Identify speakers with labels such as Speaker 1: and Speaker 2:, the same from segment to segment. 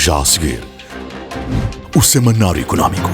Speaker 1: Já a seguir, o Semanário Económico.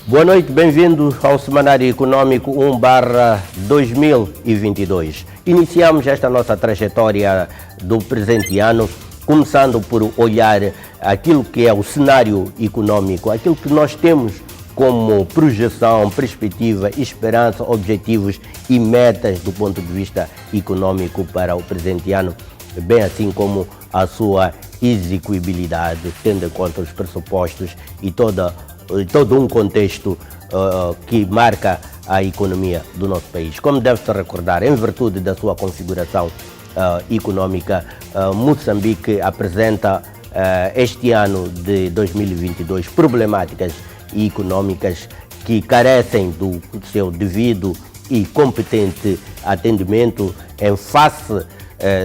Speaker 2: Boa noite, bem-vindo ao Semanário Económico 1/2022. Iniciamos esta nossa trajetória do presente ano, começando por olhar aquilo que é o cenário económico, aquilo que nós temos como projeção, perspectiva, esperança, objetivos e metas do ponto de vista económico para o presente ano, bem assim como a sua execuibilidade, tendo em conta os pressupostos e todo um contexto que marca a economia do nosso país. Como deve-se recordar, em virtude da sua configuração económica, Moçambique apresenta este ano de 2022 problemáticas económicas que carecem do seu devido e competente atendimento em face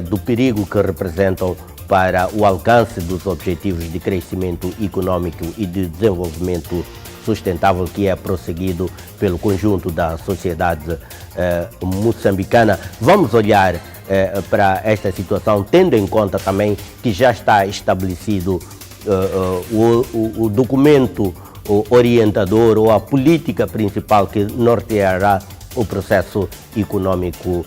Speaker 2: do perigo que representam para o alcance dos objetivos de crescimento econômico e de desenvolvimento sustentável que é prosseguido pelo conjunto da sociedade moçambicana. Vamos olhar para esta situação, tendo em conta também que já está estabelecido o documento orientador ou a política principal que norteará o processo econômico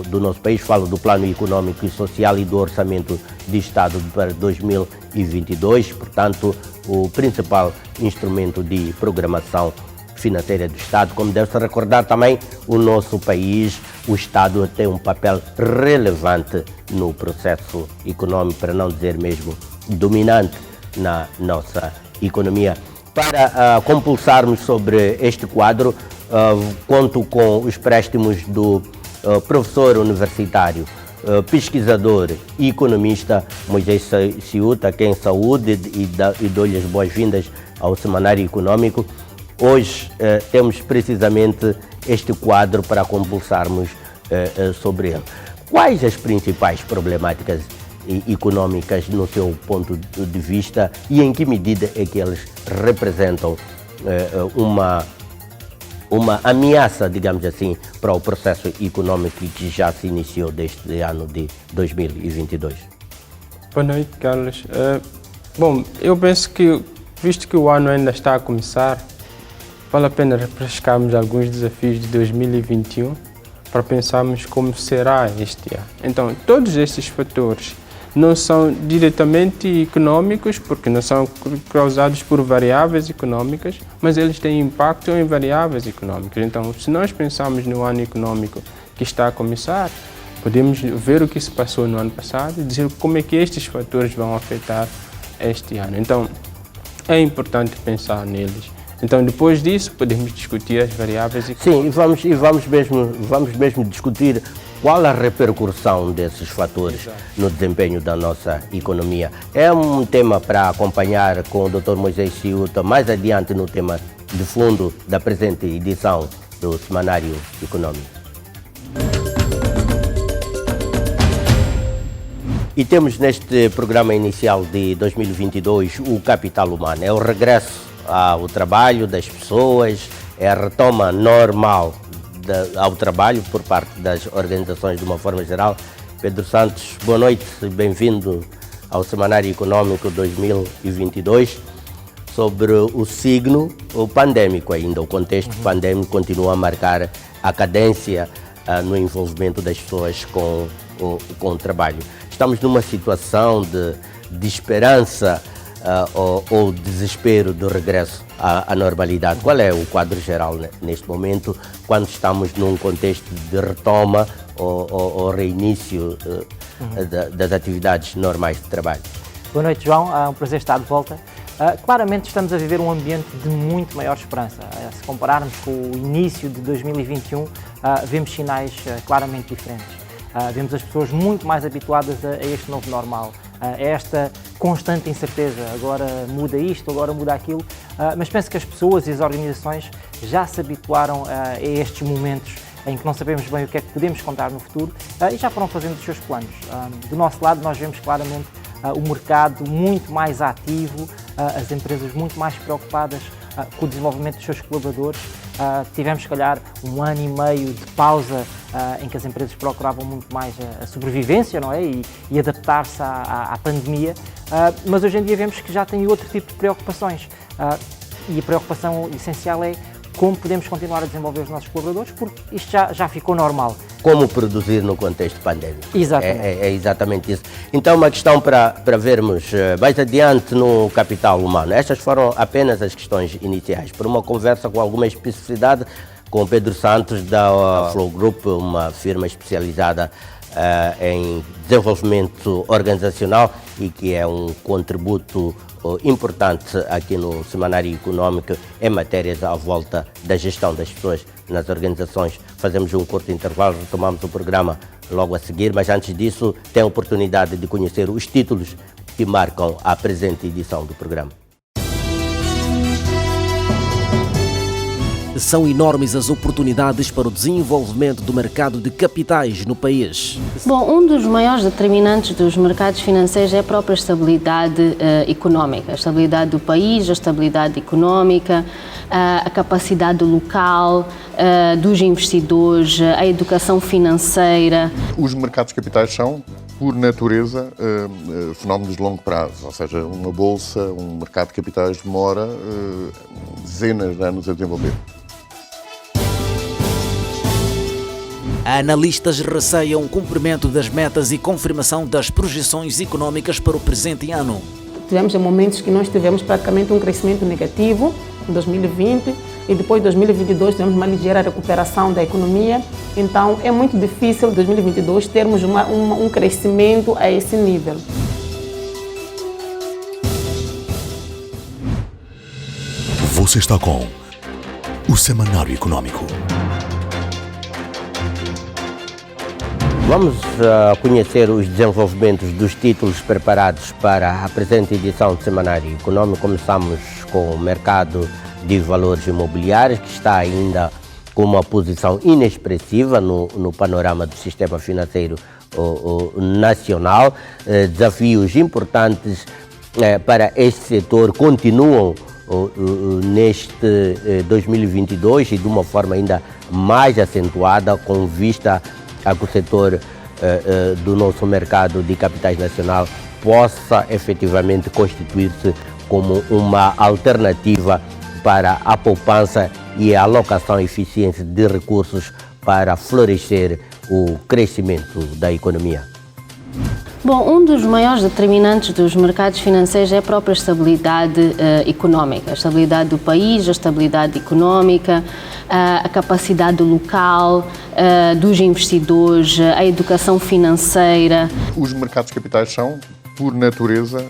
Speaker 2: do nosso país. Falo do Plano Econômico e Social e do Orçamento de Estado para 2022, portanto, o principal instrumento de programação financeira do Estado. Como deve-se recordar também, o nosso país, o Estado tem um papel relevante no processo econômico, para não dizer mesmo dominante na nossa economia. Para compulsarmos sobre este quadro, conto com os préstimos do professor universitário, pesquisador e economista Moisés Ciuta, a quem saúde e dou-lhe as boas-vindas ao Semanário Económico. Hoje temos precisamente este quadro para compulsarmos sobre ele. Quais as principais problemáticas económicas no seu ponto de vista e em que medida é que eles representam uma ameaça, digamos assim, para o processo econômico que já se iniciou deste ano de 2022?
Speaker 3: Boa noite, Carlos. Bom, eu penso que, visto que o ano ainda está a começar, vale a pena refrescarmos alguns desafios de 2021 para pensarmos como será este ano. Então, todos estes fatores não são diretamente econômicos, porque não são causados por variáveis econômicas, mas eles têm impacto em variáveis econômicas. Então, se nós pensarmos no ano econômico que está a começar, podemos ver o que se passou no ano passado e dizer como é que estes fatores vão afetar este ano. Então, é importante pensar neles. Então, depois disso, podemos discutir as variáveis econômicas.
Speaker 2: Sim, e vamos mesmo discutir qual a repercussão desses fatores no desempenho da nossa economia. É um tema para acompanhar com o Dr. Moisés Ciuta mais adiante no tema de fundo da presente edição do Semanário Económico. E temos neste programa inicial de 2022 o capital humano. É o regresso ao trabalho das pessoas, é a retoma normal ao trabalho por parte das organizações de uma forma geral. Pedro Santos, boa noite, bem-vindo ao Semanário Económico 2022. Sobre o signo pandémico ainda, o contexto pandémico continua a marcar a cadência no envolvimento das pessoas com o trabalho. Estamos numa situação de esperança ou desespero do regresso à normalidade. Qual é o quadro geral neste momento, quando estamos num contexto de retoma ou reinício das atividades normais de trabalho?
Speaker 4: Boa noite, João. É um prazer estar de volta. Claramente estamos a viver um ambiente de muito maior esperança. Se compararmos com o início de 2021, vemos sinais claramente diferentes. Vemos as pessoas muito mais habituadas a este novo normal, a esta constante incerteza. Agora muda isto, agora muda aquilo, mas penso que as pessoas e as organizações já se habituaram a estes momentos em que não sabemos bem o que é que podemos contar no futuro e já foram fazendo os seus planos. Do nosso lado, nós vemos claramente o mercado muito mais ativo, as empresas muito mais preocupadas com o desenvolvimento dos seus colaboradores. Tivemos, se calhar, 1 ano e meio de pausa em que as empresas procuravam muito mais a sobrevivência, não é? E adaptar-se à pandemia, mas hoje em dia vemos que já tem outro tipo de preocupações e a preocupação essencial é como podemos continuar a desenvolver os nossos colaboradores, porque isto já ficou normal.
Speaker 2: Como produzir no contexto pandêmico.
Speaker 4: Exatamente.
Speaker 2: É exatamente isso. Então, uma questão para vermos mais adiante no capital humano. Estas foram apenas as questões iniciais. Por uma conversa com alguma especificidade com Pedro Santos, da Flow Group, uma firma especializada em desenvolvimento organizacional e que é um contributo importante aqui no Semanário Econômico em matérias à volta da gestão das pessoas nas organizações. Fazemos um curto intervalo, retomamos o programa logo a seguir, mas antes disso tem a oportunidade de conhecer os títulos que marcam a presente edição do programa.
Speaker 5: São enormes as oportunidades para o desenvolvimento do mercado de capitais no país.
Speaker 6: Bom, um dos maiores determinantes dos mercados financeiros é a própria estabilidade económica, a estabilidade do país, a estabilidade económica, a capacidade local dos investidores, a educação financeira.
Speaker 7: Os mercados de capitais são, por natureza, fenómenos de longo prazo, ou seja, uma bolsa, um mercado de capitais demora dezenas de anos a desenvolver.
Speaker 5: Analistas receiam o cumprimento das metas e confirmação das projeções econômicas para o presente ano.
Speaker 8: Tivemos momentos que nós tivemos praticamente um crescimento negativo em 2020 e depois de 2022 tivemos uma ligeira recuperação da economia. Então é muito difícil em 2022 termos um crescimento a esse nível.
Speaker 1: Você está com o Semanário Econômico.
Speaker 2: Vamos conhecer os desenvolvimentos dos títulos preparados para a presente edição do Semanário Econômico. Começamos com o mercado de valores imobiliários, que está ainda com uma posição inexpressiva no panorama do sistema financeiro nacional. Desafios importantes para este setor continuam neste 2022 e de uma forma ainda mais acentuada, com vista a que o setor do nosso mercado de capitais nacional possa efetivamente constituir-se como uma alternativa para a poupança e a alocação eficiente de recursos para florescer o crescimento da economia.
Speaker 6: Bom, um dos maiores determinantes dos mercados financeiros é a própria estabilidade económica, a estabilidade do país, a estabilidade económica, a capacidade local dos investidores, a educação financeira.
Speaker 7: Os mercados de capitais são, por natureza,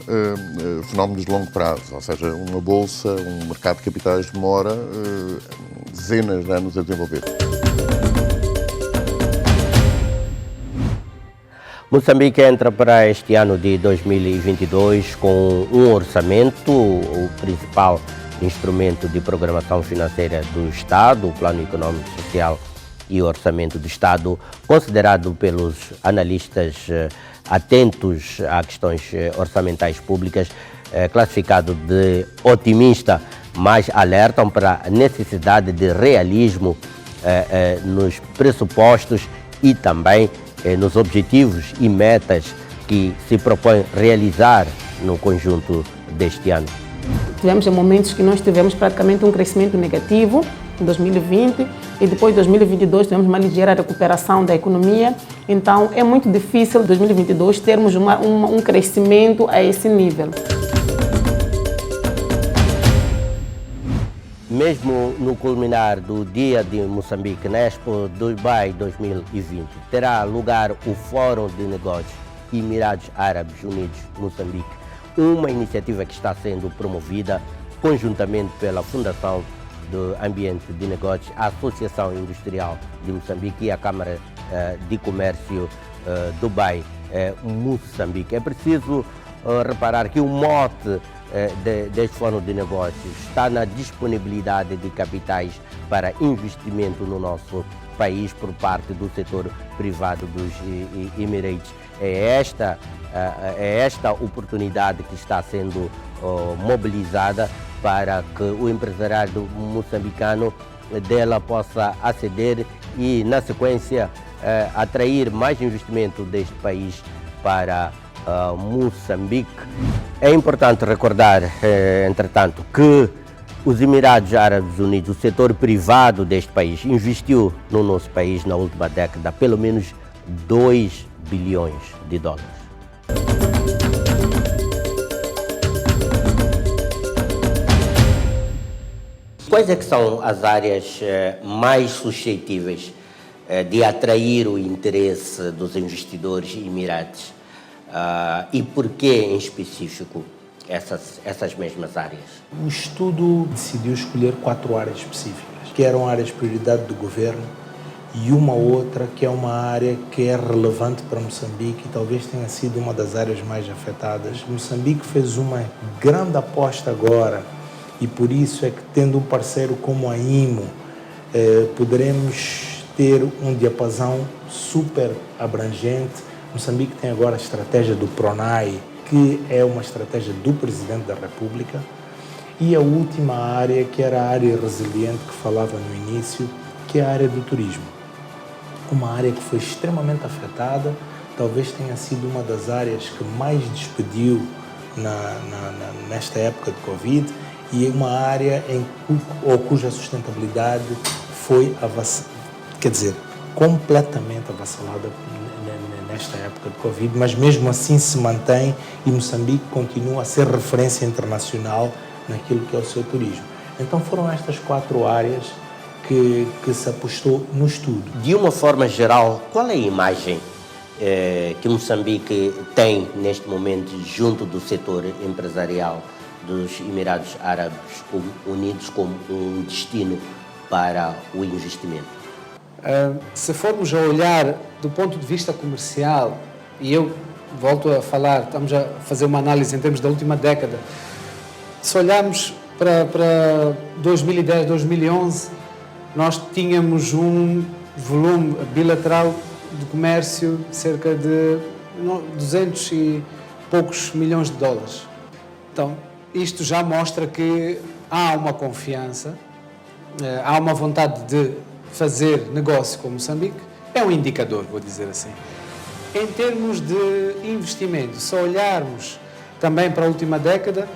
Speaker 7: fenómenos de longo prazo, ou seja, uma bolsa, um mercado de capitais demora dezenas de anos a desenvolver.
Speaker 2: Moçambique entra para este ano de 2022 com um orçamento, o principal instrumento de programação financeira do Estado, o Plano Econômico, Social e Orçamento do Estado, considerado pelos analistas atentos a questões orçamentais públicas, classificado de otimista, mas alertam para a necessidade de realismo nos pressupostos e também nos objetivos e metas que se propõe realizar no conjunto deste ano.
Speaker 8: Tivemos momentos que nós tivemos praticamente um crescimento negativo em 2020 e depois de 2022 tivemos uma ligeira recuperação da economia. Então é muito difícil em 2022 termos um crescimento a esse nível.
Speaker 2: Mesmo no culminar do Dia de Moçambique, na Expo Dubai 2020, terá lugar o Fórum de Negócios Emirados Árabes Unidos Moçambique, uma iniciativa que está sendo promovida conjuntamente pela Fundação do Ambiente de Negócios, a Associação Industrial de Moçambique e a Câmara de Comércio Dubai Moçambique. É preciso reparar que o mote deste Fórum de Negócios está na disponibilidade de capitais para investimento no nosso país por parte do setor privado dos Emirates. É esta oportunidade que está sendo mobilizada para que o empresariado moçambicano dela possa aceder e, na sequência, atrair mais investimento deste país para Moçambique. É importante recordar, entretanto, que os Emirados Árabes Unidos, o setor privado deste país, investiu no nosso país na última década pelo menos 2 bilhões de dólares. Quais é que são as áreas mais suscetíveis de atrair o interesse dos investidores emirates? E por que, em específico, essas mesmas áreas?
Speaker 9: O estudo decidiu escolher 4 áreas específicas, que eram áreas de prioridade do governo e uma outra que é uma área que é relevante para Moçambique e talvez tenha sido uma das áreas mais afetadas. Moçambique fez uma grande aposta agora e por isso é que, tendo um parceiro como a IMO, poderemos ter um diapasão super abrangente. Moçambique tem agora a estratégia do PRONAI, que é uma estratégia do Presidente da República, e a última área, que era a área resiliente que falava no início, que é a área do turismo. Uma área que foi extremamente afetada, talvez tenha sido uma das áreas que mais despediu nesta época de Covid, e uma área cuja sustentabilidade foi completamente avassalada nesta época de Covid, mas mesmo assim se mantém e Moçambique continua a ser referência internacional naquilo que é o seu turismo. Então foram estas 4 áreas que se apostou no estudo.
Speaker 2: De uma forma geral, qual é a imagem que Moçambique tem neste momento junto do setor empresarial dos Emirados Árabes Unidos como um destino para o investimento?
Speaker 10: Se formos a olhar do ponto de vista comercial, e eu volto a falar, estamos a fazer uma análise em termos da última década, se olharmos para 2010, 2011, nós tínhamos um volume bilateral de comércio de cerca de 200 e poucos milhões de dólares. Então, isto já mostra que há uma confiança, há uma vontade de fazer negócio com Moçambique. É um indicador, vou dizer assim. Em termos de investimento, se olharmos também para a última década,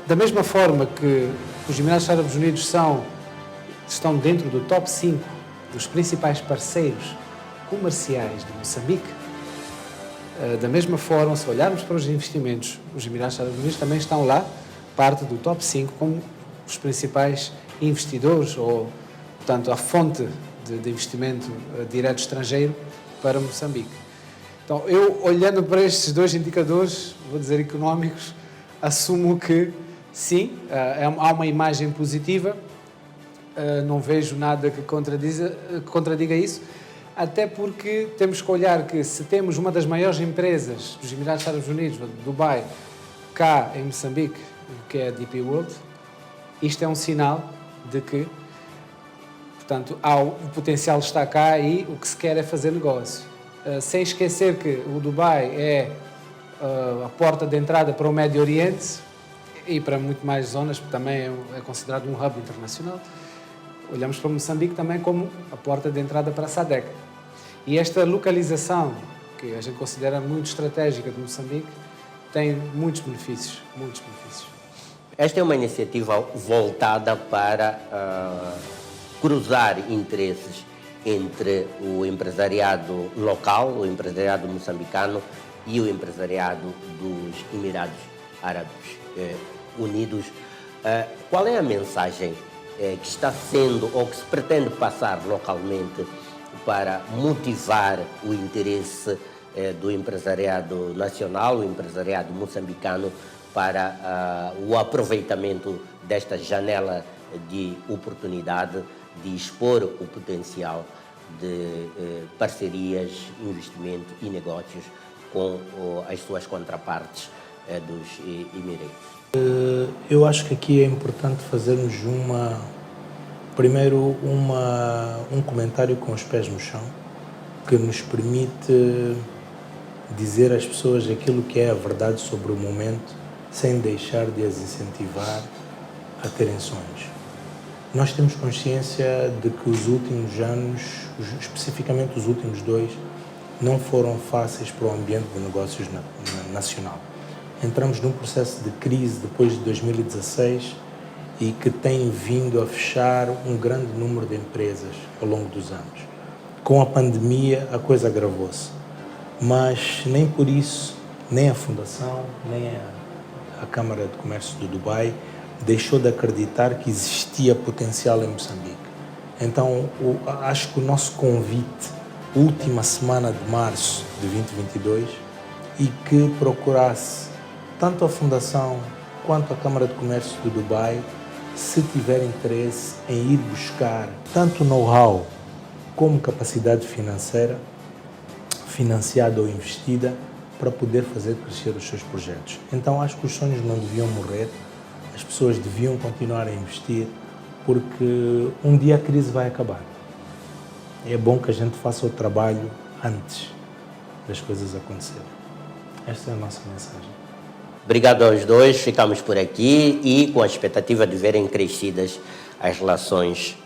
Speaker 10: da mesma forma que os Emirados Árabes Unidos estão dentro do top 5 dos principais parceiros comerciais de Moçambique, da mesma forma, se olharmos para os investimentos, os Emirados Árabes Unidos também estão lá, parte do top 5, como os principais investidores, ou, portanto, a fonte de investimento direto estrangeiro para Moçambique. Então, eu, olhando para estes 2 indicadores, vou dizer económicos, assumo que, sim, há uma imagem positiva, não vejo nada que contradiga isso, até porque temos que olhar que se temos uma das maiores empresas dos Emirados Árabes Unidos, Dubai, cá em Moçambique, que é a DP World, isto é um sinal de que, portanto, o potencial está cá e o que se quer é fazer negócio. Sem esquecer que o Dubai é a porta de entrada para o Médio Oriente e para muito mais zonas, porque também é considerado um hub internacional. Olhamos para Moçambique também como a porta de entrada para a SADC. E esta localização, que a gente considera muito estratégica de Moçambique, tem muitos benefícios, muitos benefícios.
Speaker 2: Esta é uma iniciativa voltada para cruzar interesses entre o empresariado local, o empresariado moçambicano e o empresariado dos Emirados Árabes Unidos. Qual é a mensagem que está sendo ou que se pretende passar localmente para motivar o interesse do empresariado nacional, o empresariado moçambicano, para o aproveitamento desta janela de oportunidade de expor o potencial de parcerias, investimento e negócios com as suas contrapartes dos Emirados.
Speaker 9: Eu acho que aqui é importante fazermos primeiro um comentário com os pés no chão, que nos permite dizer às pessoas aquilo que é a verdade sobre o momento, sem deixar de as incentivar a terem sonhos. Nós temos consciência de que os últimos anos, especificamente os últimos 2, não foram fáceis para o ambiente de negócios nacional. Entramos num processo de crise depois de 2016 e que tem vindo a fechar um grande número de empresas ao longo dos anos. Com a pandemia, a coisa agravou-se, mas nem por isso, nem a Fundação, nem a Câmara de Comércio do Dubai deixou de acreditar que existia potencial em Moçambique. Então, acho que o nosso convite, última semana de março de 2022, e que procurasse tanto a Fundação quanto a Câmara de Comércio do Dubai, se tiver interesse em ir buscar tanto know-how como capacidade financeira, financiada ou investida, para poder fazer crescer os seus projetos. Então acho que os sonhos não deviam morrer, as pessoas deviam continuar a investir, porque um dia a crise vai acabar. É bom que a gente faça o trabalho antes das coisas acontecerem. Esta é a nossa mensagem.
Speaker 2: Obrigado aos dois, ficamos por aqui e com a expectativa de verem crescidas as relações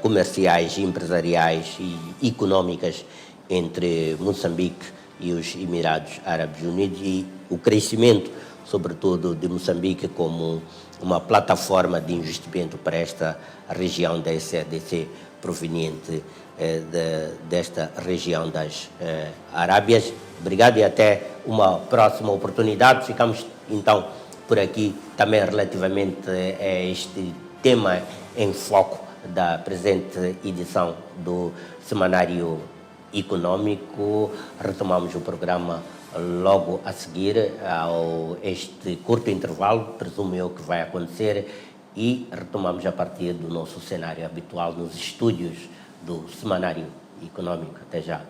Speaker 2: comerciais, empresariais e económicas entre Moçambique e os Emirados Árabes Unidos e o crescimento, sobretudo, de Moçambique como uma plataforma de investimento para esta região da SADC proveniente desta região das Arábias. Obrigado e até uma próxima oportunidade. Ficamos então por aqui também relativamente a este tema em foco da presente edição do Semanário Econômico. Retomamos o programa logo a seguir ao este curto intervalo, presumo eu que vai acontecer, e retomamos a partir do nosso cenário habitual nos estúdios do Semanário Econômico. Até já.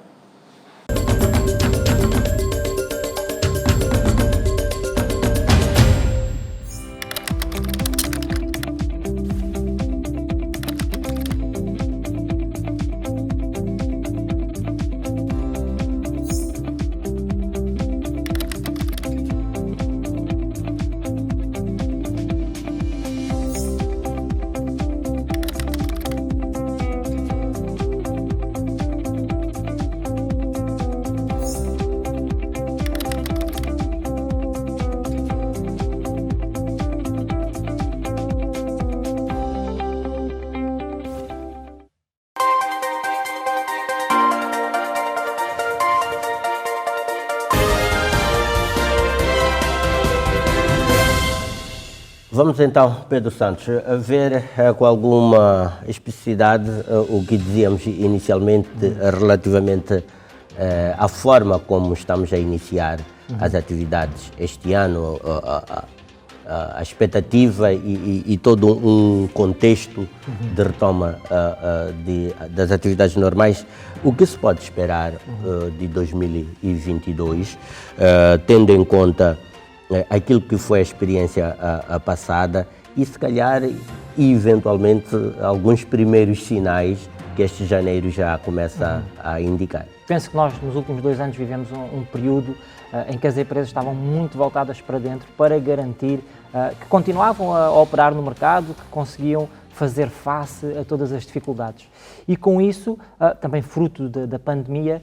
Speaker 2: Vamos então, Pedro Santos, ver com alguma especificidade o que dizíamos inicialmente relativamente à forma como estamos a iniciar as atividades este ano, a expectativa e todo um contexto de retoma das atividades normais. O que se pode esperar de 2022, tendo em conta aquilo que foi a experiência passada e se calhar e eventualmente alguns primeiros sinais que este janeiro já começa a indicar?
Speaker 4: Penso que nós nos últimos 2 anos vivemos um período em que as empresas estavam muito voltadas para dentro para garantir que continuavam a operar no mercado, que conseguiam fazer face a todas as dificuldades. E com isso, também fruto da pandemia,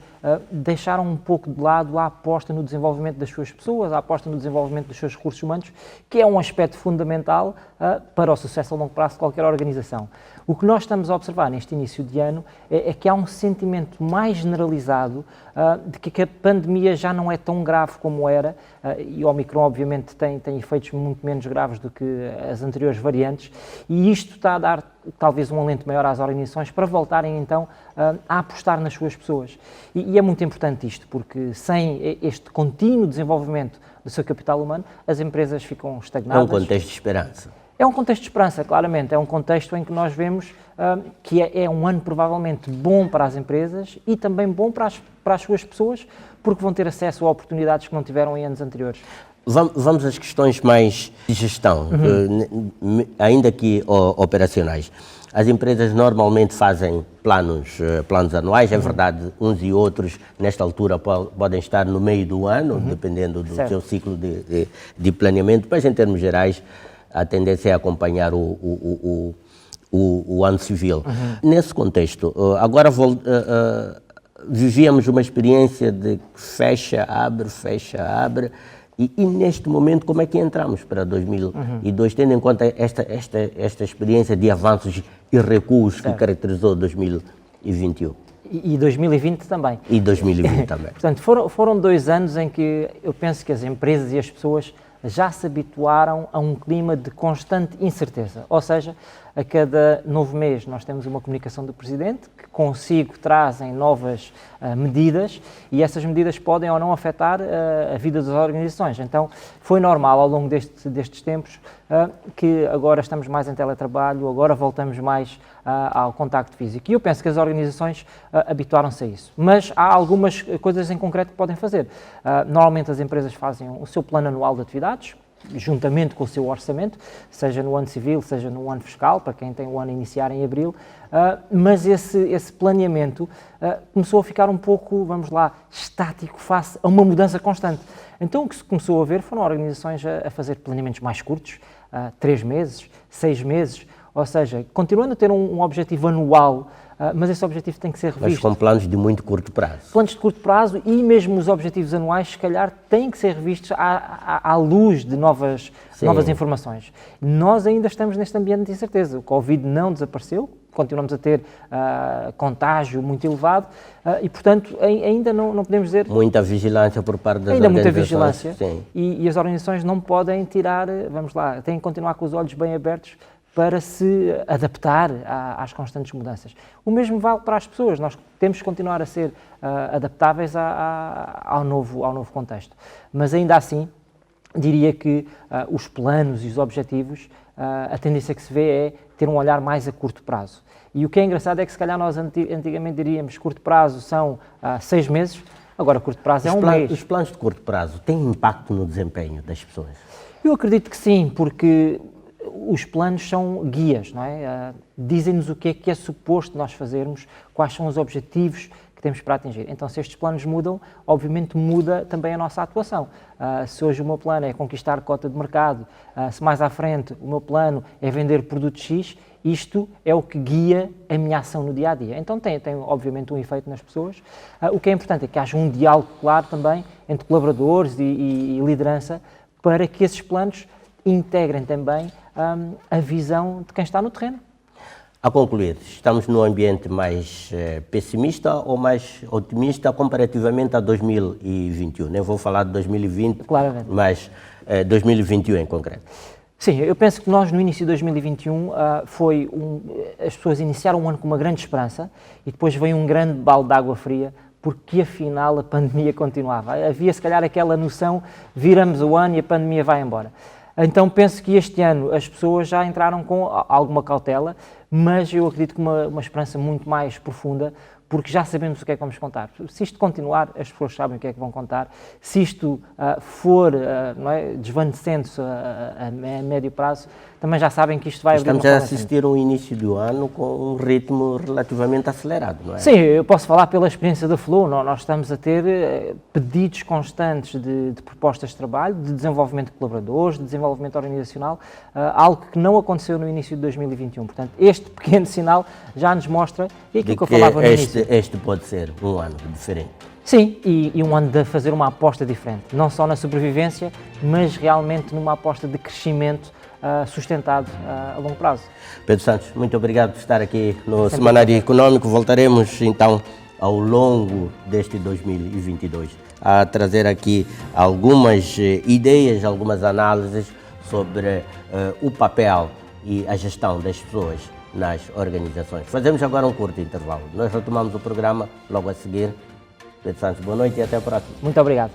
Speaker 4: deixaram um pouco de lado a aposta no desenvolvimento das suas pessoas, a aposta no desenvolvimento dos seus recursos humanos, que é um aspecto fundamental para o sucesso a longo prazo de qualquer organização. O que nós estamos a observar neste início de ano é que há um sentimento mais generalizado de que a pandemia já não é tão grave como era, e o Omicron obviamente tem efeitos muito menos graves do que as anteriores variantes, e isto está a dar talvez um alento maior às organizações para voltarem então a apostar nas suas pessoas. E E é muito importante isto, porque sem este contínuo desenvolvimento do seu capital humano, as empresas ficam estagnadas.
Speaker 2: É um contexto de esperança.
Speaker 4: É um contexto de esperança, claramente. É um contexto em que nós vemos que é um ano provavelmente bom para as empresas e também bom para as suas pessoas, porque vão ter acesso a oportunidades que não tiveram em anos anteriores.
Speaker 2: Vamos às questões mais de gestão, ainda que operacionais. As empresas normalmente fazem planos anuais, é verdade, uns e outros, nesta altura, podem estar no meio do ano, dependendo do seu ciclo de planeamento, mas em termos gerais, a tendência é acompanhar o ano civil. Nesse contexto, agora vivíamos uma experiência de fecha, abre, e neste momento como é que entramos para 2002, tendo em conta esta experiência de avanços e recuos que caracterizou 2021?
Speaker 4: E 2020 também.
Speaker 2: E 2020 também.
Speaker 4: Portanto, foram 2 anos em que eu penso que as empresas e as pessoas já se habituaram a um clima de constante incerteza. Ou seja, a cada novo mês nós temos uma comunicação do Presidente que consigo trazem novas medidas e essas medidas podem ou não afetar a vida das organizações. Então, foi normal ao longo destes tempos que agora estamos mais em teletrabalho, agora voltamos mais ao contacto físico. E eu penso que as organizações habituaram-se a isso. Mas há algumas coisas em concreto que podem fazer. Normalmente as empresas fazem o seu plano anual de atividades, juntamente com o seu orçamento, seja no ano civil, seja no ano fiscal, para quem tem o ano a iniciar em abril, mas esse planeamento começou a ficar um pouco, vamos lá, estático face a uma mudança constante. Então o que se começou a ver foram organizações a fazer planeamentos mais curtos, 3 meses, 6 meses, ou seja, continuando a ter um objetivo anual, mas esse objetivo tem que ser revisto.
Speaker 2: Mas com planos de muito curto prazo.
Speaker 4: Planos de curto prazo e mesmo os objetivos anuais, se calhar, têm que ser revistos à luz de novas informações. Nós ainda estamos neste ambiente de incerteza. O Covid não desapareceu, continuamos a ter contágio muito elevado e, portanto, ainda não podemos dizer...
Speaker 2: Muita vigilância por parte das
Speaker 4: ainda
Speaker 2: organizações.
Speaker 4: Muita vigilância. E as organizações não podem tirar, vamos lá, têm que continuar com os olhos bem abertos para se adaptar às constantes mudanças. O mesmo vale para as pessoas, nós temos que continuar a ser adaptáveis ao novo contexto. Mas ainda assim, diria que os planos e os objetivos, a tendência que se vê é ter um olhar mais a curto prazo. E o que é engraçado é que se calhar nós antigamente diríamos curto prazo são 6 meses, agora curto prazo é um mês.
Speaker 2: Os planos de curto prazo têm impacto no desempenho das pessoas?
Speaker 4: Eu acredito que sim, porque os planos são guias, não é? Dizem-nos o que é suposto nós fazermos, quais são os objetivos que temos para atingir. Então, se estes planos mudam, obviamente muda também a nossa atuação. Se hoje o meu plano é conquistar cota de mercado, se mais à frente o meu plano é vender produto X, isto é o que guia a minha ação no dia-a-dia. Então tem obviamente um efeito nas pessoas. O que é importante é que haja um diálogo claro também entre colaboradores e liderança para que esses planos integrem também a visão de quem está no terreno.
Speaker 2: A concluir, estamos num ambiente mais pessimista ou mais otimista comparativamente a 2021? Nem vou falar de 2020,
Speaker 4: claramente,
Speaker 2: mas 2021 em concreto.
Speaker 4: Sim, eu penso que nós no início de 2021 as pessoas iniciaram um ano com uma grande esperança e depois veio um grande balde de água fria porque afinal a pandemia continuava. Havia se calhar aquela noção, viramos o ano e a pandemia vai embora. Então penso que este ano as pessoas já entraram com alguma cautela, mas eu acredito que uma esperança muito mais profunda, porque já sabemos o que é que vamos contar. Se isto continuar, as pessoas sabem o que é que vão contar. Se isto for desvanecendo-se a médio prazo, também já sabem que isto vai abrir uma
Speaker 2: Estamos a assistir um início do ano com um ritmo relativamente acelerado, não é?
Speaker 4: Sim, eu posso falar pela experiência da Flow. Nós estamos a ter pedidos constantes de propostas de trabalho, de desenvolvimento de colaboradores, de desenvolvimento organizacional, algo que não aconteceu no início de 2021. Portanto, este pequeno sinal já nos mostra, e aquilo que eu falava no início.
Speaker 2: Este pode ser um ano diferente.
Speaker 4: Sim, e um ano de fazer uma aposta diferente, não só na sobrevivência, mas realmente numa aposta de crescimento sustentado a longo prazo.
Speaker 2: Pedro Santos, muito obrigado por estar aqui no Semanário Econômico. Voltaremos então ao longo deste 2022 a trazer aqui algumas ideias, algumas análises sobre o papel e a gestão das pessoas nas organizações. Fazemos agora um curto intervalo. Nós retomamos o programa logo a seguir. Pedro Santos, boa noite e até a próxima.
Speaker 4: Muito obrigado.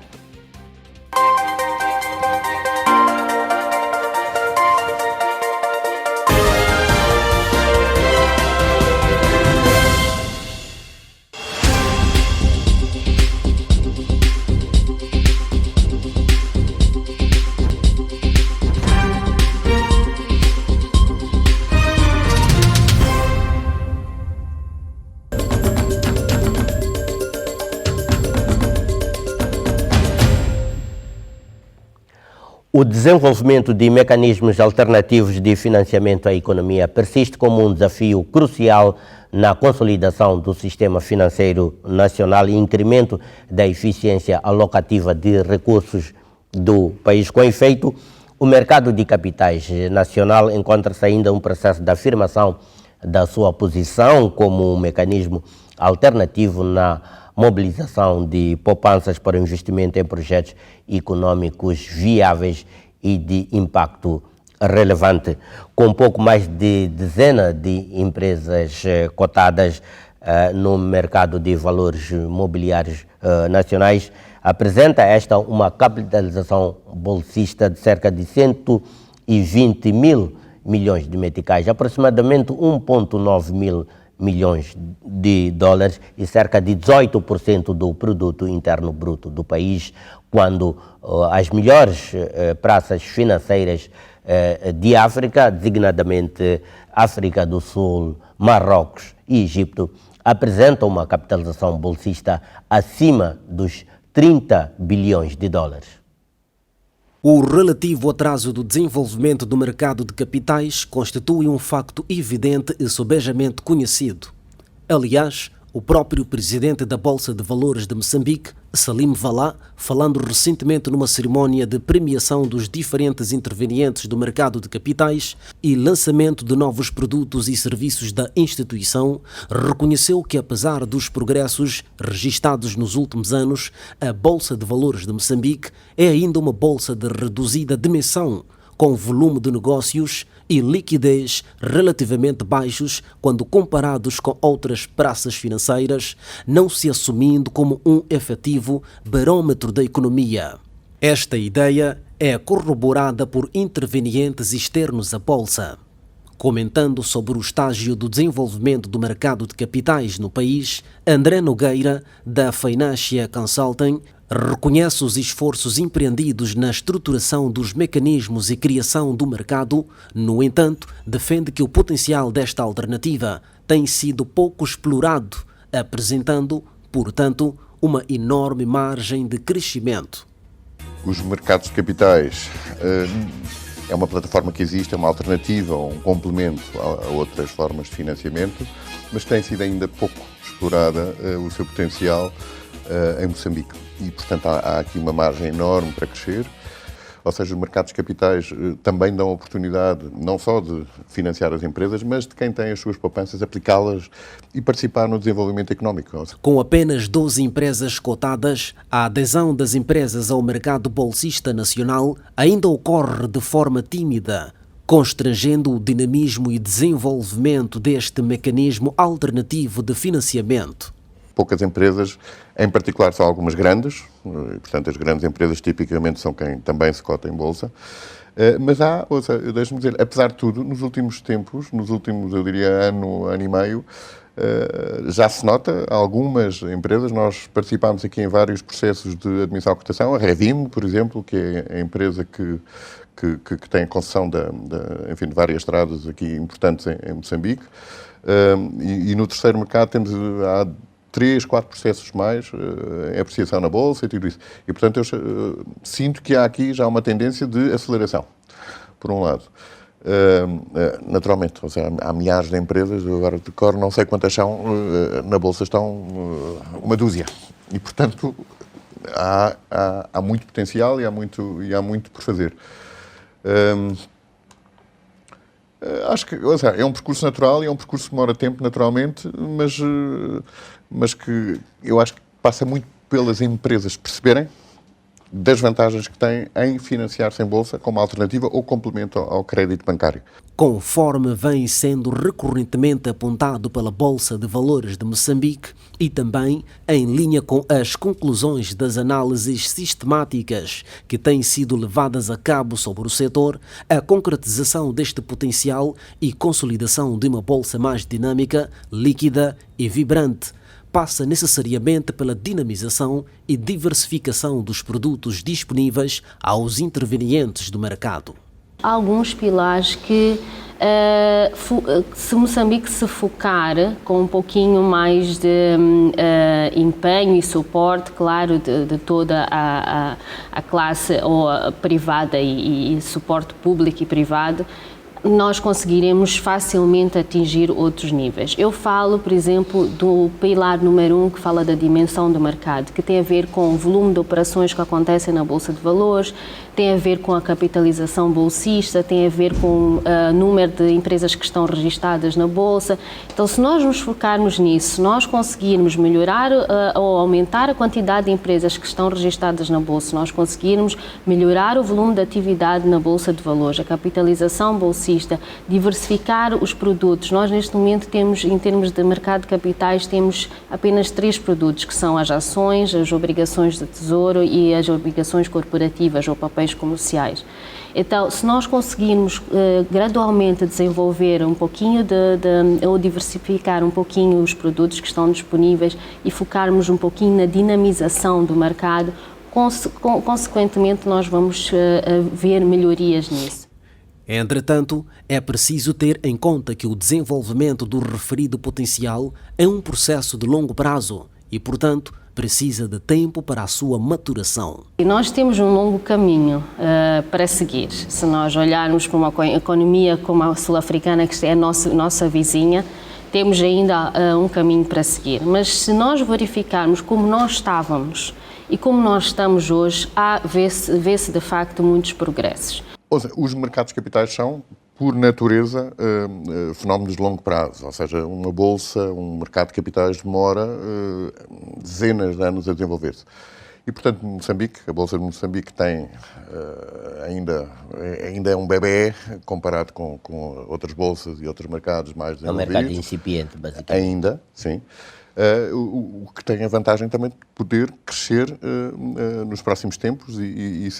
Speaker 2: O desenvolvimento de mecanismos alternativos de financiamento à economia persiste como um desafio crucial na consolidação do sistema financeiro nacional e incremento da eficiência alocativa de recursos do país. Com efeito, o mercado de capitais nacional encontra-se ainda em um processo de afirmação da sua posição como um mecanismo alternativo na mobilização de poupanças para investimento em projetos econômicos viáveis e de impacto relevante. Com pouco mais de dezena de empresas cotadas no mercado de valores mobiliários nacionais, apresenta esta uma capitalização bolsista de cerca de 120 mil milhões de meticais, aproximadamente 1,9 mil milhões de dólares e cerca de 18% do produto interno bruto do país, quando as melhores praças financeiras de África, designadamente África do Sul, Marrocos e Egito, apresentam uma capitalização bolsista acima dos 30 bilhões de dólares.
Speaker 11: O relativo atraso do desenvolvimento do mercado de capitais constitui um facto evidente e sobejamente conhecido. Aliás, o próprio presidente da Bolsa de Valores de Moçambique, Salim Valá, falando recentemente numa cerimónia de premiação dos diferentes intervenientes do mercado de capitais e lançamento de novos produtos e serviços da instituição, reconheceu que, apesar dos progressos registados nos últimos anos, a Bolsa de Valores de Moçambique é ainda uma bolsa de reduzida dimensão, com volume de negócios e liquidez relativamente baixos quando comparados com outras praças financeiras, não se assumindo como um efetivo barômetro da economia. Esta ideia é corroborada por intervenientes externos à Bolsa. Comentando sobre o estágio do desenvolvimento do mercado de capitais no país, André Nogueira, da Financial Consulting, reconhece os esforços empreendidos na estruturação dos mecanismos e criação do mercado. No entanto, defende que o potencial desta alternativa tem sido pouco explorado, apresentando, portanto, uma enorme margem de crescimento.
Speaker 7: Os mercados de capitais é uma plataforma que existe, é uma alternativa, um complemento a outras formas de financiamento, mas tem sido ainda pouco explorada o seu potencial em Moçambique. E, portanto, há aqui uma margem enorme para crescer. Ou seja, os mercados de capitais também dão a oportunidade não só de financiar as empresas, mas de quem tem as suas poupanças, aplicá-las e participar no desenvolvimento económico.
Speaker 11: Com apenas 12 empresas cotadas, a adesão das empresas ao mercado bolsista nacional ainda ocorre de forma tímida, constrangendo o dinamismo e desenvolvimento deste mecanismo alternativo de financiamento.
Speaker 7: Poucas empresas, em particular são algumas grandes, e, portanto as grandes empresas tipicamente são quem também se cota em bolsa, mas deixe-me dizer, apesar de tudo, nos últimos tempos, nos últimos, eu diria, ano e meio, já se nota algumas empresas. Nós participámos aqui em vários processos de admissão à cotação, a Revimo, por exemplo, que é a empresa que tem concessão enfim, de várias estradas aqui importantes em Moçambique, e no terceiro mercado temos 3, 4 processos mais, em apreciação na Bolsa e tudo isso. E, portanto, eu sinto que há aqui já uma tendência de aceleração, por um lado. Naturalmente, ou seja, há milhares de empresas, eu agora de cor não sei quantas são, na Bolsa estão uma dúzia. E, portanto, há muito potencial e há muito por fazer. Acho que, ou seja, é um percurso natural e é um percurso que demora tempo, naturalmente, mas que eu acho que passa muito pelas empresas perceberem das vantagens que têm em financiar-se em bolsa como alternativa ou complemento ao crédito bancário.
Speaker 11: conforme vem sendo recorrentemente apontado pela Bolsa de Valores de Moçambique e também em linha com as conclusões das análises sistemáticas que têm sido levadas a cabo sobre o setor, a concretização deste potencial e consolidação de uma bolsa mais dinâmica, líquida e vibrante passa necessariamente pela dinamização e diversificação dos produtos disponíveis aos intervenientes do mercado.
Speaker 6: Há alguns pilares que, se Moçambique se focar com um pouquinho mais de empenho e suporte, claro, de toda a classe ou privada e suporte público e privado, nós conseguiremos facilmente atingir outros níveis. Eu falo, por exemplo, do pilar número 1, que fala da dimensão do mercado, que tem a ver com o volume de operações que acontecem na Bolsa de Valores, tem a ver com a capitalização bolsista, tem a ver com o número de empresas que estão registadas na Bolsa. Então, se nós nos focarmos nisso, se nós conseguirmos melhorar ou aumentar a quantidade de empresas que estão registadas na Bolsa, se nós conseguirmos melhorar o volume de atividade na Bolsa de Valores, a capitalização bolsista, diversificar os produtos. Nós, neste momento, temos, em termos de mercado de capitais, temos apenas 3 produtos, que são as ações, as obrigações de tesouro e as obrigações corporativas ou papéis comerciais. Então, se nós conseguirmos gradualmente desenvolver um pouquinho ou diversificar um pouquinho os produtos que estão disponíveis e focarmos um pouquinho na dinamização do mercado, consequentemente nós vamos ver melhorias nisso.
Speaker 11: Entretanto, é preciso ter em conta que o desenvolvimento do referido potencial é um processo de longo prazo e, portanto, precisa de tempo para a sua maturação.
Speaker 6: E nós temos um longo caminho para seguir. Se nós olharmos para uma economia como a sul-africana, que é a nossa vizinha, temos ainda um caminho para seguir. Mas se nós verificarmos como nós estávamos e como nós estamos hoje, vê-se de facto muitos progressos.
Speaker 7: Os mercados de capitais são, por natureza, fenómenos de longo prazo, ou seja, uma bolsa, um mercado de capitais demora dezenas de anos a desenvolver-se. E, portanto, Moçambique, a Bolsa de Moçambique tem ainda é um bebê comparado com outras bolsas e outros mercados mais desenvolvidos.
Speaker 2: É um mercado incipiente, basicamente.
Speaker 7: Ainda, sim. O que tem a vantagem também de poder crescer nos próximos tempos e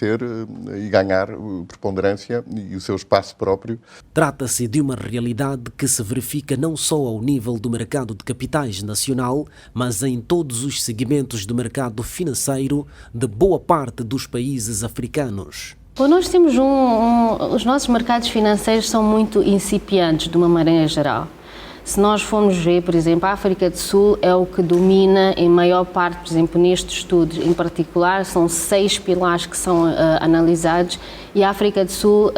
Speaker 7: ganhar preponderância e o seu espaço próprio.
Speaker 11: Trata-se de uma realidade que se verifica não só ao nível do mercado de capitais nacional, mas em todos os segmentos do mercado financeiro de boa parte dos países africanos.
Speaker 6: Bom, nós temos os nossos mercados financeiros são muito incipientes de uma maneira geral. Se nós formos ver, por exemplo, a África do Sul é o que domina em maior parte, por exemplo, neste estudo em particular, são 6 pilares que são analisados e a África do Sul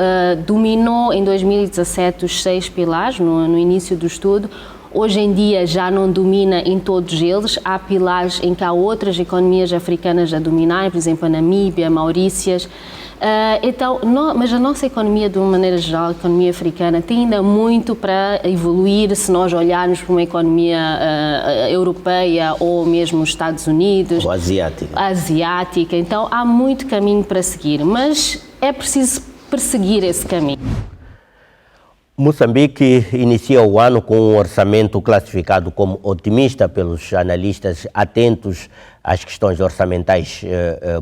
Speaker 6: dominou em 2017 os 6 pilares no início do estudo. Hoje em dia já não domina em todos eles, há pilares em que há outras economias africanas a dominar, por exemplo, a Namíbia, Maurícias. Mas a nossa economia, de uma maneira geral, a economia africana, tem ainda muito para evoluir se nós olharmos para uma economia europeia ou mesmo os Estados Unidos.
Speaker 2: Ou asiática.
Speaker 6: Então há muito caminho para seguir, mas é preciso perseguir esse caminho.
Speaker 2: Moçambique inicia o ano com um orçamento classificado como otimista pelos analistas atentos às questões orçamentais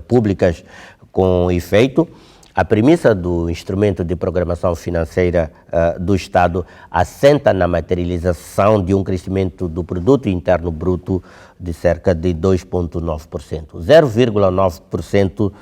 Speaker 2: públicas. Com efeito, a premissa do instrumento de programação financeira do Estado assenta na materialização de um crescimento do produto interno bruto de cerca de 2,9%, 0,9%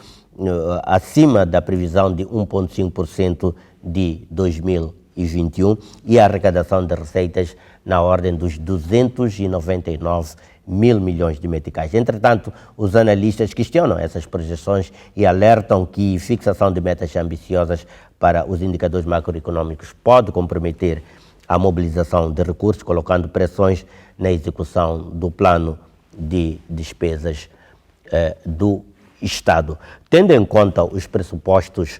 Speaker 2: acima da previsão de 1,5% de 2021 e a arrecadação de receitas na ordem dos 299 mil milhões de meticais. Entretanto, os analistas questionam essas projeções e alertam que fixação de metas ambiciosas para os indicadores macroeconômicos pode comprometer a mobilização de recursos, colocando pressões na execução do plano de despesas do Estado. Tendo em conta os pressupostos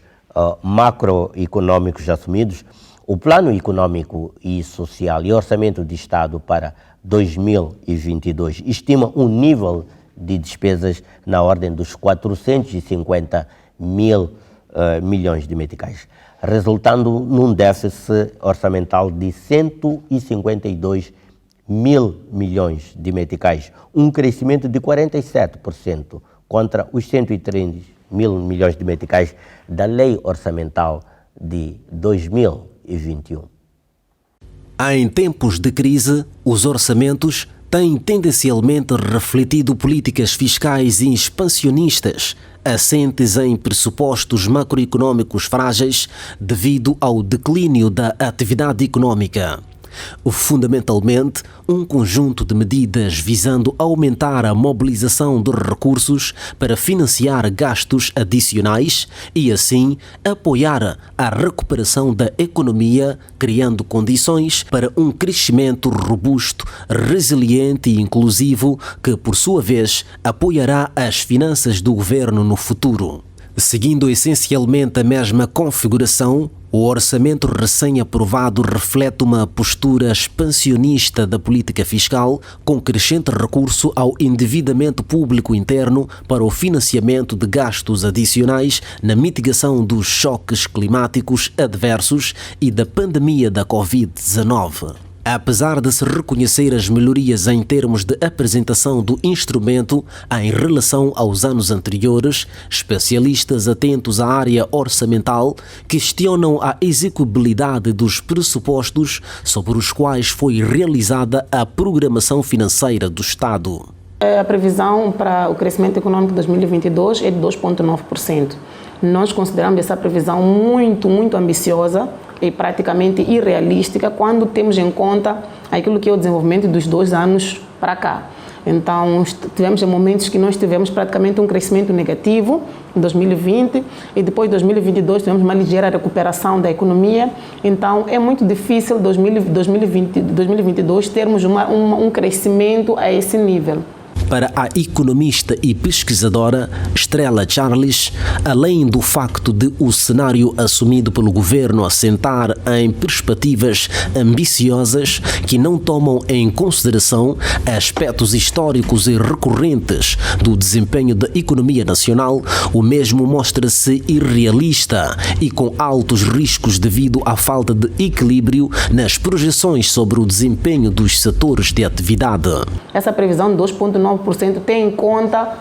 Speaker 2: macroeconômicos assumidos, o Plano Econômico e Social e Orçamento de Estado para 2022 estima um nível de despesas na ordem dos 450 mil milhões de meticais. resultando num déficit orçamental de 152 mil milhões de meticais, um crescimento de 47% contra os 130 mil milhões de meticais da Lei Orçamental de 2021.
Speaker 11: Em tempos de crise, os orçamentos têm tendencialmente refletido políticas fiscais expansionistas, assentes em pressupostos macroeconômicos frágeis devido ao declínio da atividade econômica. Fundamentalmente, um conjunto de medidas visando aumentar a mobilização de recursos para financiar gastos adicionais e, assim, apoiar a recuperação da economia, criando condições para um crescimento robusto, resiliente e inclusivo que, por sua vez, apoiará as finanças do governo no futuro. Seguindo essencialmente a mesma configuração, o orçamento recém-aprovado reflete uma postura expansionista da política fiscal, com crescente recurso ao endividamento público interno para o financiamento de gastos adicionais na mitigação dos choques climáticos adversos e da pandemia da Covid-19. Apesar de se reconhecer as melhorias em termos de apresentação do instrumento em relação aos anos anteriores, especialistas atentos à área orçamental questionam a execuibilidade dos pressupostos sobre os quais foi realizada a programação financeira do Estado.
Speaker 8: A previsão para o crescimento econômico de 2022 é de 2,9%. Nós consideramos essa previsão muito ambiciosa e praticamente irrealística quando temos em conta aquilo que é o desenvolvimento dos 2 anos para cá. Então, tivemos momentos que nós tivemos praticamente um crescimento negativo em 2020 e depois de 2022 tivemos uma ligeira recuperação da economia. Então, é muito difícil em 2022 termos um crescimento a esse nível.
Speaker 11: Para a economista e pesquisadora Estrela Charles, além do facto de o cenário assumido pelo governo assentar em perspectivas ambiciosas que não tomam em consideração aspectos históricos e recorrentes do desempenho da economia nacional, o mesmo mostra-se irrealista e com altos riscos devido à falta de equilíbrio nas projeções sobre o desempenho dos setores de atividade.
Speaker 8: Essa previsão de 2,9% tem em conta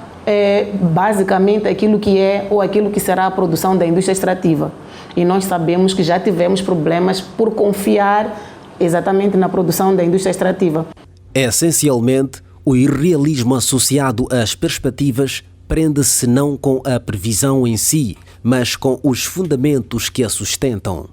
Speaker 8: basicamente aquilo que é ou aquilo que será a produção da indústria extrativa. E nós sabemos que já tivemos problemas por confiar exatamente na produção da indústria extrativa.
Speaker 11: Essencialmente, o irrealismo associado às perspectivas prende-se não com a previsão em si, mas com os fundamentos que a sustentam.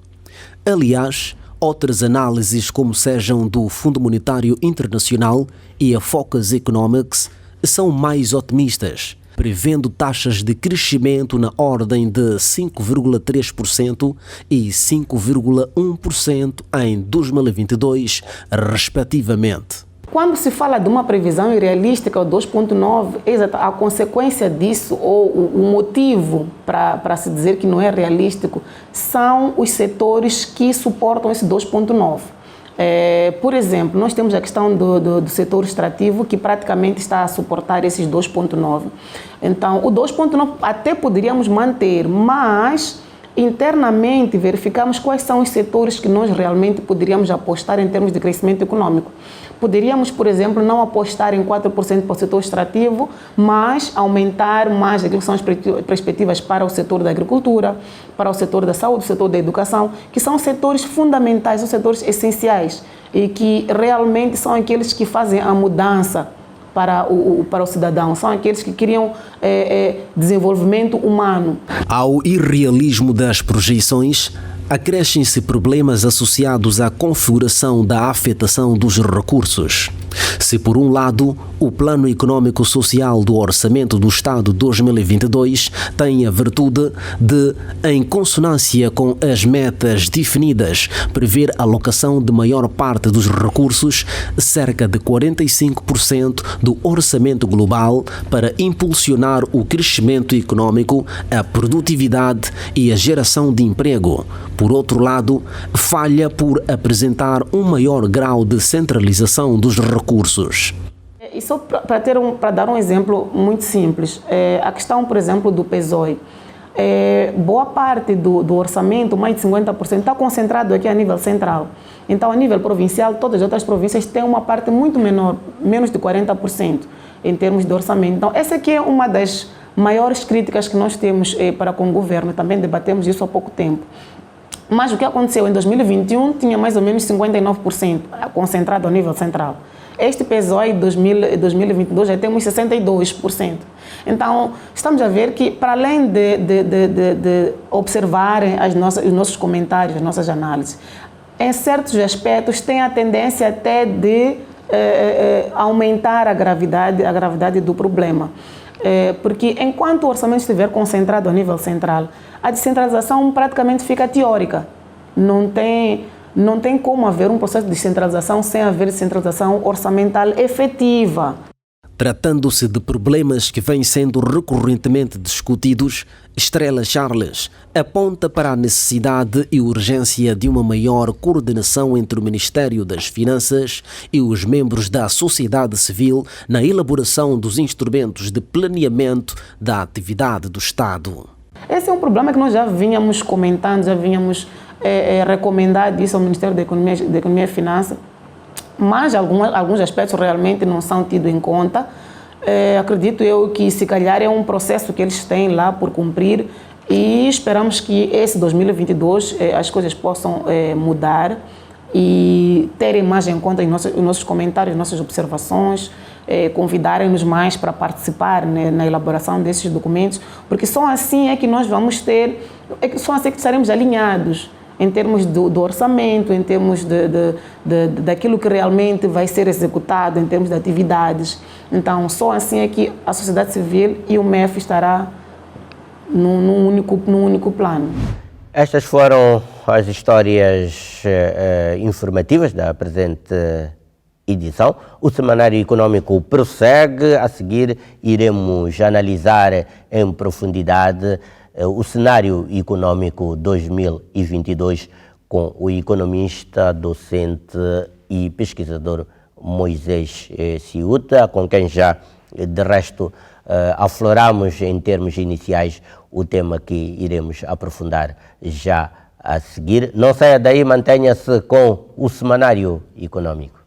Speaker 11: Aliás, outras análises, como sejam do Fundo Monetário Internacional e a Focus Economics, são mais otimistas, prevendo taxas de crescimento na ordem de 5,3% e 5,1% em 2022, respectivamente.
Speaker 8: Quando se fala de uma previsão irrealística, o 2,9%, a consequência disso, ou o motivo para se dizer que não é realístico, são os setores que suportam esse 2,9%. Por exemplo, nós temos a questão do setor extrativo, que praticamente está a suportar esses 2,9%. Então, o 2,9% até poderíamos manter, mas internamente verificamos quais são os setores que nós realmente poderíamos apostar em termos de crescimento econômico. Poderíamos, por exemplo, não apostar em 4% para o setor extrativo, mas aumentar mais aquilo que são as perspectivas para o setor da agricultura, para o setor da saúde, o setor da educação, que são setores fundamentais, são setores essenciais e que realmente são aqueles que fazem a mudança para o cidadão, são aqueles que criam desenvolvimento humano.
Speaker 11: Ao irrealismo das projeções, acrescem-se problemas associados à configuração da afetação dos recursos. Se, por um lado, o Plano Econômico-Social do Orçamento do Estado 2022 tem a virtude de, em consonância com as metas definidas, prever a alocação de maior parte dos recursos, cerca de 45% do orçamento global, para impulsionar o crescimento econômico, a produtividade e a geração de emprego. Por outro lado, falha por apresentar um maior grau de centralização dos recursos.
Speaker 8: E só para dar um exemplo muito simples, a questão, por exemplo, do PESOE. boa parte do orçamento, mais de 50%, está concentrado aqui a nível central. Então, a nível provincial, todas as outras províncias têm uma parte muito menor, menos de 40% em termos de orçamento. Então, essa aqui é uma das maiores críticas que nós temos para com o governo, também debatemos isso há pouco tempo. Mas o que aconteceu em 2021 tinha mais ou menos 59% concentrado a nível central. Este PSOE de 2022 já temos 62%. Então, estamos a ver que, para além de observarem os nossos comentários, as nossas análises, em certos aspectos tem a tendência até de aumentar a gravidade do problema. Porque enquanto o orçamento estiver concentrado a nível central, a descentralização praticamente fica teórica. Não tem como haver um processo de descentralização sem haver descentralização orçamental efetiva.
Speaker 11: Tratando-se de problemas que vêm sendo recorrentemente discutidos, Estrela Charles aponta para a necessidade e urgência de uma maior coordenação entre o Ministério das Finanças e os membros da sociedade civil na elaboração dos instrumentos de planeamento da atividade do Estado.
Speaker 8: Esse é um problema que nós já vínhamos comentando, já vínhamos recomendado isso ao Ministério da Economia e Finanças, mas alguns aspectos realmente não são tidos em conta. Acredito eu que, se calhar, é um processo que eles têm lá por cumprir e esperamos que esse 2022 as coisas possam mudar e terem mais em conta os nossos comentários, nossas observações, convidarem-nos mais para participar, né, na elaboração desses documentos, porque só assim é que nós vamos ter, só assim é que estaremos alinhados em termos do orçamento, em termos daquilo que realmente vai ser executado, em termos de atividades. Então, só assim é que a sociedade civil e o MEF estará num único plano.
Speaker 2: Estas foram as histórias informativas da presente edição. O Semanário Econômico prossegue. A seguir, iremos analisar em profundidade o cenário econômico 2022 com o economista, docente e pesquisador Moisés Ciuta, com quem já, de resto, afloramos em termos iniciais o tema que iremos aprofundar já a seguir. Não saia daí, mantenha-se com o Semanário Econômico.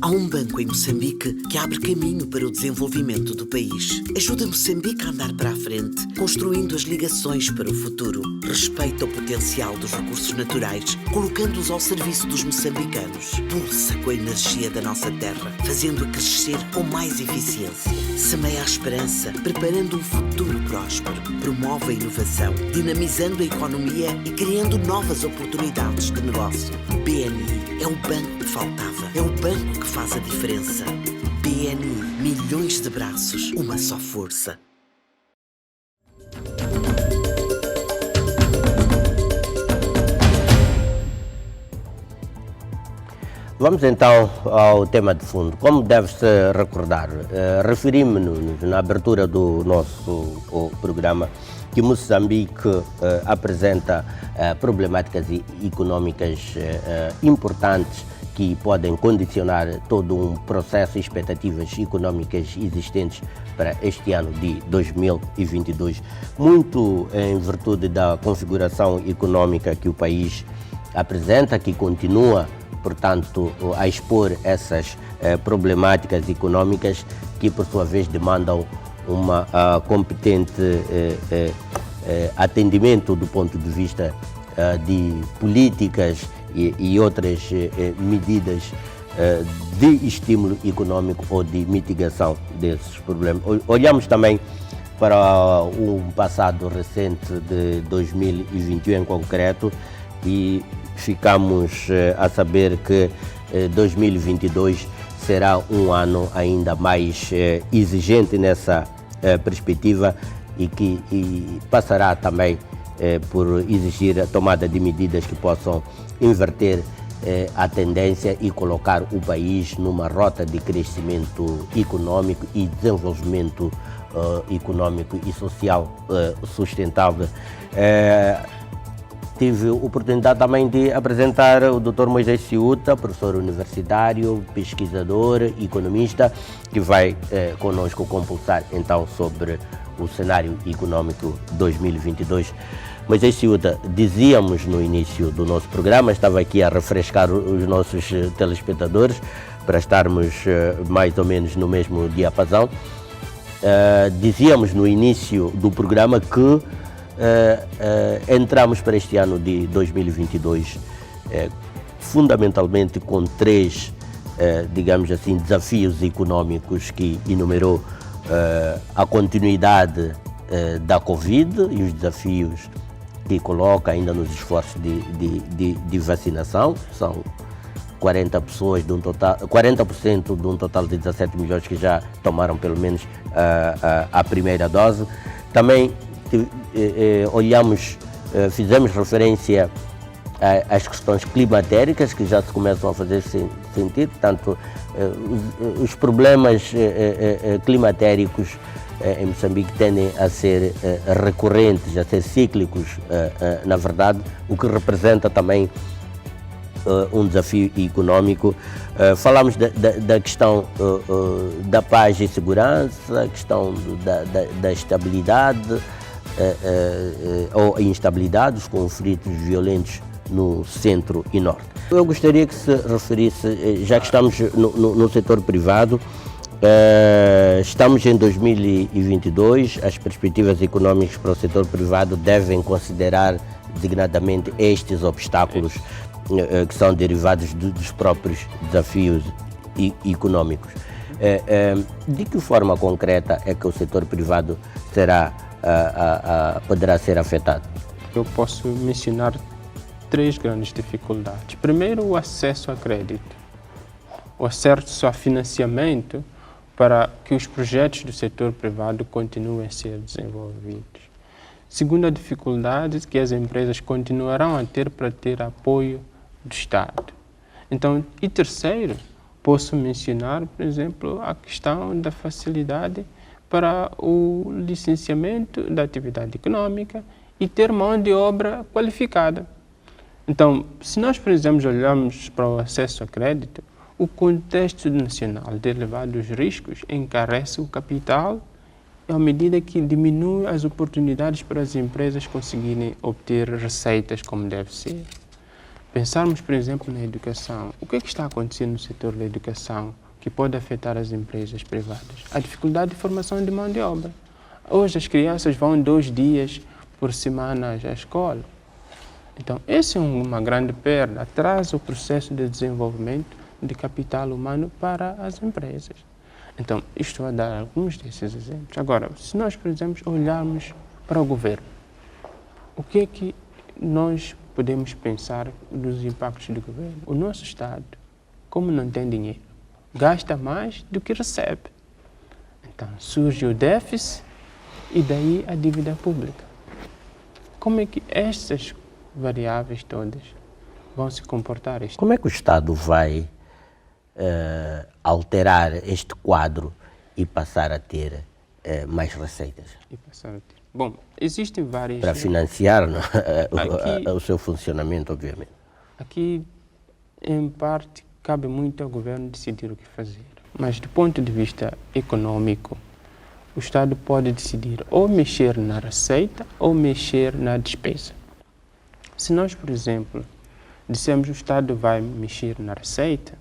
Speaker 12: Há um banco em Moçambique que abre caminho para o desenvolvimento do país. Ajuda Moçambique a andar para a frente, construindo as ligações para o futuro. Respeita o potencial dos recursos naturais, colocando-os ao serviço dos moçambicanos. Pulsa com a energia da nossa terra, fazendo-a crescer com mais eficiência. Semeia a esperança, preparando um futuro próspero. Promove a inovação, dinamizando a economia e criando novas oportunidades de negócio. BNI é o banco que faltava. É o banco que faz a diferença. BNI, milhões de braços, uma só força.
Speaker 2: Vamos então ao tema de fundo. Como deve-se recordar, referimos-nos na abertura do nosso programa que Moçambique apresenta problemáticas económicas importantes que podem condicionar todo um processo e expectativas económicas existentes para este ano de 2022. Muito em virtude da configuração económica que o país apresenta, que continua, portanto, a expor essas problemáticas económicas que, por sua vez, demandam uma competente atendimento do ponto de vista de políticas e outras medidas de estímulo econômico ou de mitigação desses problemas. Olhamos também para um passado recente de 2021 em concreto e ficamos a saber que 2022 será um ano ainda mais exigente nessa perspectiva e que passará também por exigir a tomada de medidas que possam inverter a tendência e colocar o país numa rota de crescimento econômico e desenvolvimento econômico e social sustentável. tive a oportunidade também de apresentar o Dr. Moisés Ciuta, professor universitário, pesquisador, economista, que vai conosco compulsar então sobre o cenário econômico 2022. Moisés Ciuta, dizíamos no início do nosso programa, estava aqui a refrescar os nossos telespectadores para estarmos mais ou menos no mesmo diapasão. Dizíamos no início do programa que entramos para este ano de 2022 fundamentalmente com três, digamos assim, desafios econômicos que enumerou: a continuidade da Covid e os desafios que coloca ainda nos esforços de vacinação. São 40 pessoas de um total, 40% de um total de 17 milhões que já tomaram pelo menos a primeira dose. Também olhamos, fizemos referência às questões climatéricas que já se começam a fazer sentir, portanto, os problemas climatéricos em Moçambique tendem a ser recorrentes, a ser cíclicos, na verdade, o que representa também um desafio econômico. Falamos da questão da paz e segurança, a questão da estabilidade ou a instabilidade, os conflitos violentos no centro e norte. Eu gostaria que se referisse, já que estamos no setor privado, estamos em 2022, as perspectivas econômicas para o setor privado devem considerar designadamente estes obstáculos que são derivados dos próprios desafios econômicos. De que forma concreta é que o setor privado poderá ser afetado?
Speaker 3: Eu posso mencionar três grandes dificuldades. Primeiro, o acesso a crédito, o acesso a financiamento para que os projetos do setor privado continuem a ser desenvolvidos. Segunda dificuldade, que as empresas continuarão a ter para ter apoio do Estado. Então, e terceiro, posso mencionar, por exemplo, a questão da facilidade para o licenciamento da atividade econômica e ter mão de obra qualificada. Então, se nós, por exemplo, olhamos para o acesso a crédito, o contexto nacional de elevados riscos encarece o capital à medida que diminui as oportunidades para as empresas conseguirem obter receitas como deve ser. Pensarmos, por exemplo, na educação. O que é que está acontecendo no setor da educação que pode afetar as empresas privadas? A dificuldade de formação de mão de obra. Hoje as crianças vão 2 dias por semana à escola. Então, essa é uma grande perda, atrasa o processo de desenvolvimento de capital humano para as empresas. Então, isto vai dar alguns desses exemplos. Agora, se nós, por exemplo, olharmos para o governo, o que é que nós podemos pensar dos impactos do governo? O nosso Estado, como não tem dinheiro, gasta mais do que recebe. Então, surge o déficit e daí a dívida pública. Como é que estas variáveis todas vão se comportar?
Speaker 2: Como é que o Estado vai alterar este quadro e passar a ter mais receitas?
Speaker 3: Bom, existem várias...
Speaker 2: Para financiar o seu funcionamento, obviamente.
Speaker 3: Aqui, em parte, cabe muito ao governo decidir o que fazer. Mas, do ponto de vista econômico, o Estado pode decidir ou mexer na receita ou mexer na despesa. Se nós, por exemplo, dissermos que o Estado vai mexer na receita,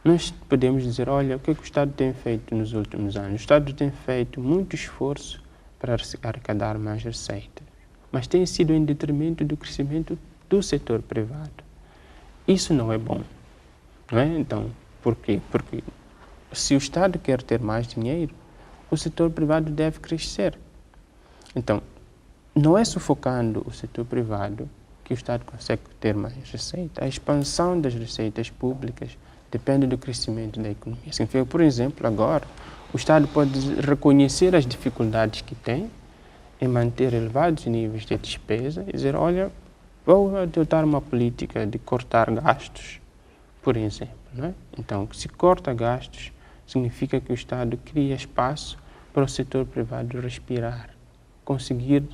Speaker 3: nós podemos dizer, olha, o que é que o Estado tem feito nos últimos anos? O Estado tem feito muito esforço para arrecadar mais receitas, mas tem sido em detrimento do crescimento do setor privado. Isso não é bom, não é? Então, por quê? Porque se o Estado quer ter mais dinheiro, o setor privado deve crescer. Então, não é sufocando o setor privado que o Estado consegue ter mais receita. A expansão das receitas públicas depende do crescimento da economia. Significa, por exemplo, agora, o Estado pode reconhecer as dificuldades que tem em manter elevados níveis de despesa e dizer, olha, vou adotar uma política de cortar gastos, por exemplo. Não é? Então, se corta gastos, significa que o Estado cria espaço para o setor privado respirar
Speaker 2: conseguir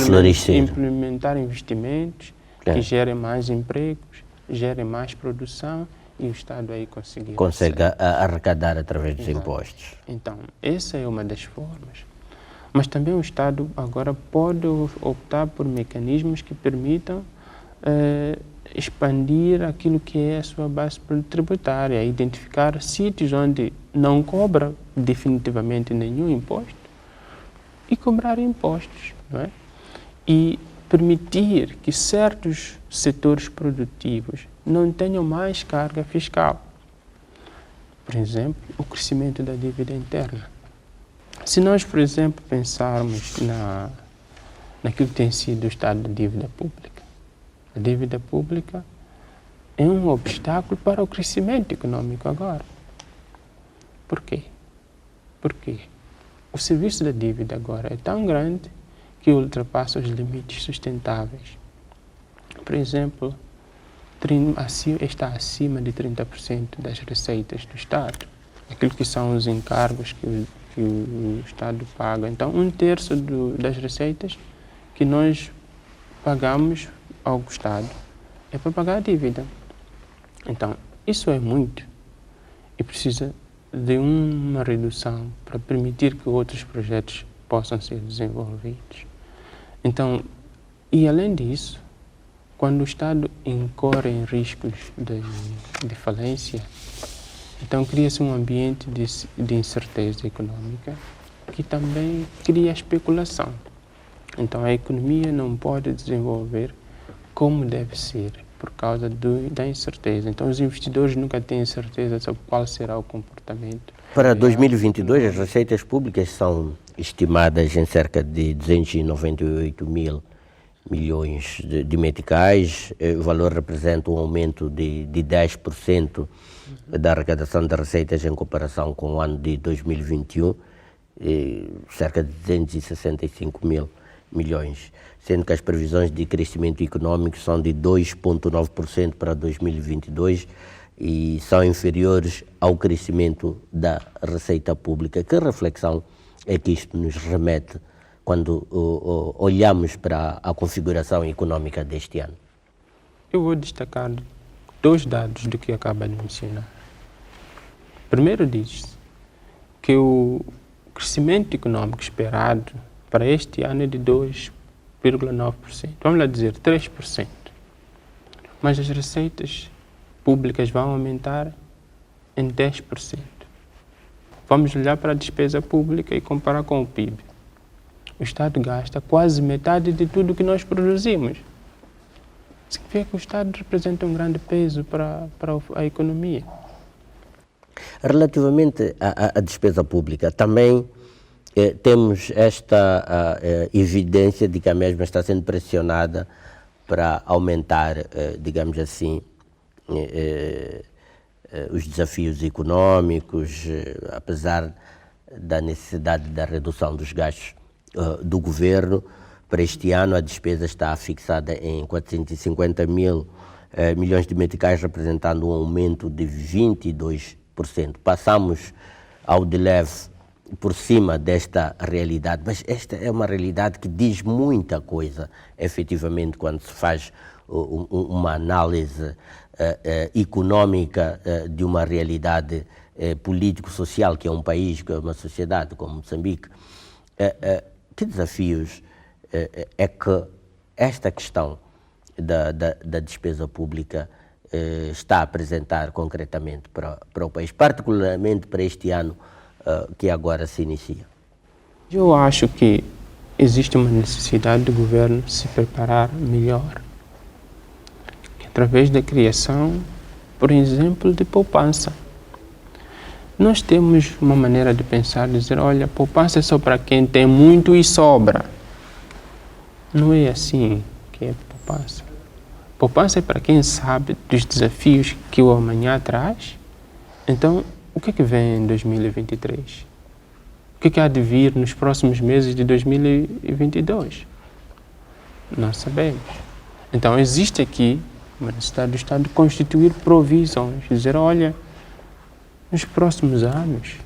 Speaker 2: florescer,
Speaker 3: implementar investimentos que gerem mais empregos, gerem mais produção e o Estado aí consegue
Speaker 2: arrecadar através dos impostos.
Speaker 3: Então, essa é uma das formas. Mas também o Estado agora pode optar por mecanismos que permitam expandir aquilo que é a sua base tributária, identificar sítios onde não cobra definitivamente nenhum imposto e cobrar impostos, não é? E permitir que certos setores produtivos não tenham mais carga fiscal. Por exemplo, o crescimento da dívida interna. Se nós, por exemplo, pensarmos naquilo que tem sido o estado da dívida pública, a dívida pública é um obstáculo para o crescimento econômico agora. Por quê? Porque o serviço da dívida agora é tão grande que ultrapassa os limites sustentáveis. Por exemplo, está acima de 30% das receitas do Estado, aquilo que são os encargos que o Estado paga. Então, 1/3 das receitas que nós pagamos ao Estado é para pagar a dívida. Então, isso é muito e precisa de uma redução para permitir que outros projetos possam ser desenvolvidos. Então, e além disso, quando o Estado incorre em riscos de falência, então cria-se um ambiente de incerteza econômica que também cria especulação. Então a economia não pode desenvolver como deve ser por causa da incerteza. Então os investidores nunca têm certeza sobre qual será o comportamento.
Speaker 2: Para 2022, as receitas públicas são estimadas em cerca de 298 mil milhões de meticais. O valor representa um aumento de 10% da arrecadação de receitas em comparação com o ano de 2021, cerca de 265 mil milhões, sendo que as previsões de crescimento econômico são de 2,9% para 2022 e são inferiores ao crescimento da receita pública. Que reflexão é que isto nos remete quando olhamos para a configuração econômica deste ano?
Speaker 3: Eu vou destacar 2 dados do que acaba de mencionar. Primeiro diz que o crescimento econômico esperado para este ano é de 2,9%. Vamos lá dizer 3%. Mas as receitas públicas vão aumentar em 10%. Vamos olhar para a despesa pública e comparar com o PIB. O Estado gasta quase metade de tudo que nós produzimos. Significa que o Estado representa um grande peso para a economia.
Speaker 2: Relativamente à despesa pública, também temos esta evidência de que a mesma está sendo pressionada para aumentar, digamos assim, os desafios econômicos, apesar da necessidade da redução dos gastos do governo. Para este ano a despesa está fixada em 450 mil milhões de meticais, representando um aumento de 22%. Passamos ao de leve por cima desta realidade, mas esta é uma realidade que diz muita coisa, efetivamente, quando se faz uma análise econômica de uma realidade político-social, que é um país, que é uma sociedade como Moçambique. Que desafios é que esta questão da despesa pública está a apresentar concretamente para o país, particularmente para este ano que agora se inicia?
Speaker 3: Eu acho que existe uma necessidade do governo se preparar melhor, através da criação, por exemplo, de poupança. Nós temos uma maneira de pensar, dizer, olha, poupança é só para quem tem muito e sobra. Não é assim que é poupança. Poupança é para quem sabe dos desafios que o amanhã traz. Então, o que é que vem em 2023? O que é que há de vir nos próximos meses de 2022? Não sabemos. Então, existe aqui uma necessidade do Estado de constituir provisões, dizer, olha, nos próximos anos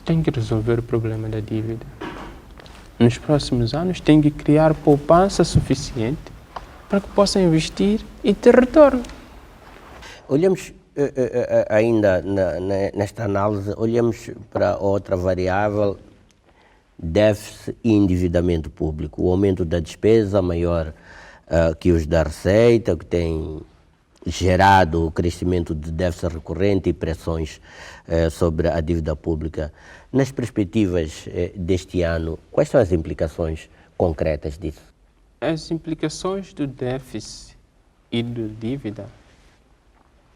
Speaker 3: tem que resolver o problema da dívida. nos próximos anos, tem que criar poupança suficiente para que possa investir e ter retorno.
Speaker 2: Olhamos ainda nesta análise, olhamos para outra variável, déficit e endividamento público. O aumento da despesa maior que os da receita, que tem gerado o crescimento de déficit recorrente e pressões sobre a dívida pública. Nas perspectivas deste ano, quais são as implicações concretas disso?
Speaker 3: As implicações do déficit e da dívida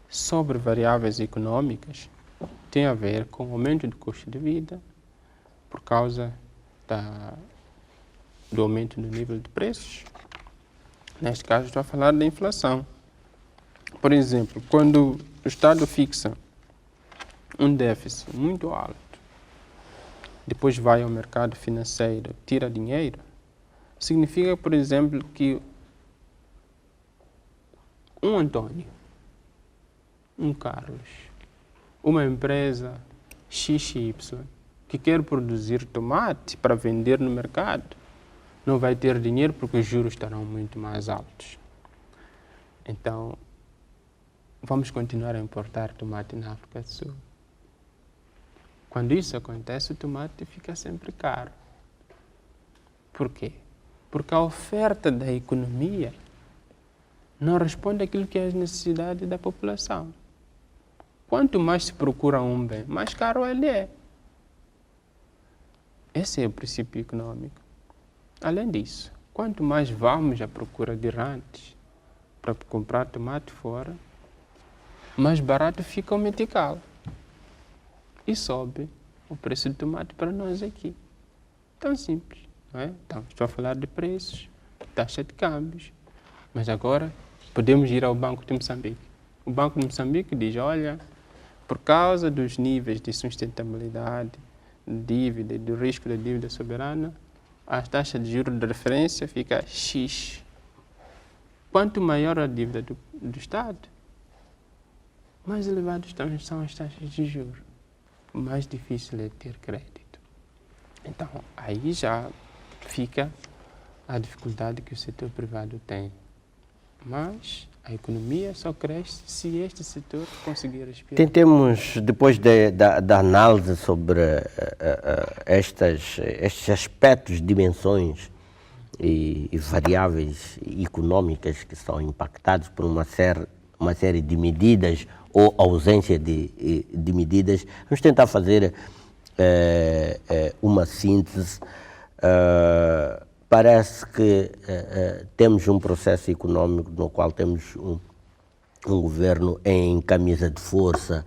Speaker 3: sobre variáveis econômicas têm a ver com o aumento do custo de vida por causa do aumento do nível de preços. Neste caso, estou a falar da inflação. Por exemplo, quando o Estado fixa um déficit muito alto, depois vai ao mercado financeiro, tira dinheiro, significa, por exemplo, que um Antônio, um Carlos, uma empresa XY que quer produzir tomate para vender no mercado, não vai ter dinheiro porque os juros estarão muito mais altos. Então, vamos continuar a importar tomate na África do Sul. Quando isso acontece, o tomate fica sempre caro. Por quê? Porque a oferta da economia não responde àquilo que é as necessidades da população. Quanto mais se procura um bem, mais caro ele é. Esse é o princípio econômico. Além disso, quanto mais vamos à procura de rantes para comprar tomate fora, mais barato fica o metical. E sobe o preço do tomate para nós aqui. Tão simples, não é? Então, estou a falar de preços, taxa de câmbios. Mas agora podemos ir ao Banco de Moçambique. O Banco de Moçambique diz, olha, por causa dos níveis de sustentabilidade, de dívida e do risco da dívida soberana, a taxa de juros de referência fica X. Quanto maior a dívida do Estado, mais elevadas são as taxas de juros. Mais difícil é ter crédito. Então, aí já fica a dificuldade que o setor privado tem. Mas a economia só cresce se este setor conseguir respirar.
Speaker 2: Tentemos, depois da análise sobre estes aspectos, dimensões e variáveis econômicas que são impactados por uma série de medidas ou ausência de medidas, vamos tentar fazer uma síntese. Parece que temos um processo econômico no qual temos um governo em camisa de força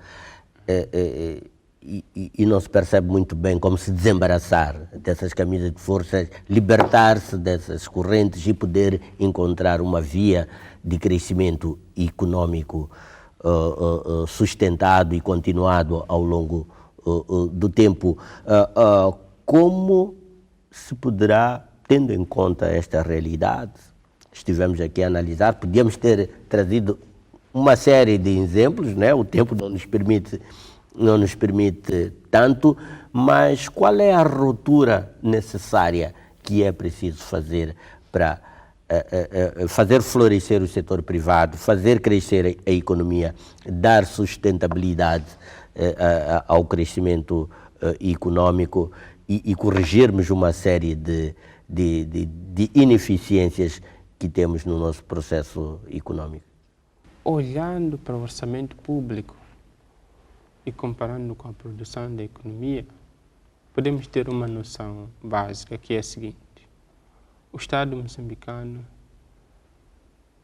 Speaker 2: e não se percebe muito bem como se desembaraçar dessas camisas de força, libertar-se dessas correntes e poder encontrar uma via de crescimento econômico sustentado e continuado ao longo do tempo. Como se poderá, tendo em conta esta realidade, estivemos aqui a analisar, podíamos ter trazido uma série de exemplos, né? O tempo não nos permite tanto, mas qual é a ruptura necessária que é preciso fazer para fazer florescer o setor privado, fazer crescer a economia, dar sustentabilidade ao crescimento econômico e corrigirmos uma série de ineficiências que temos no nosso processo econômico?
Speaker 3: Olhando para o orçamento público e comparando com a produção da economia, podemos ter uma noção básica, que é a seguinte: o Estado moçambicano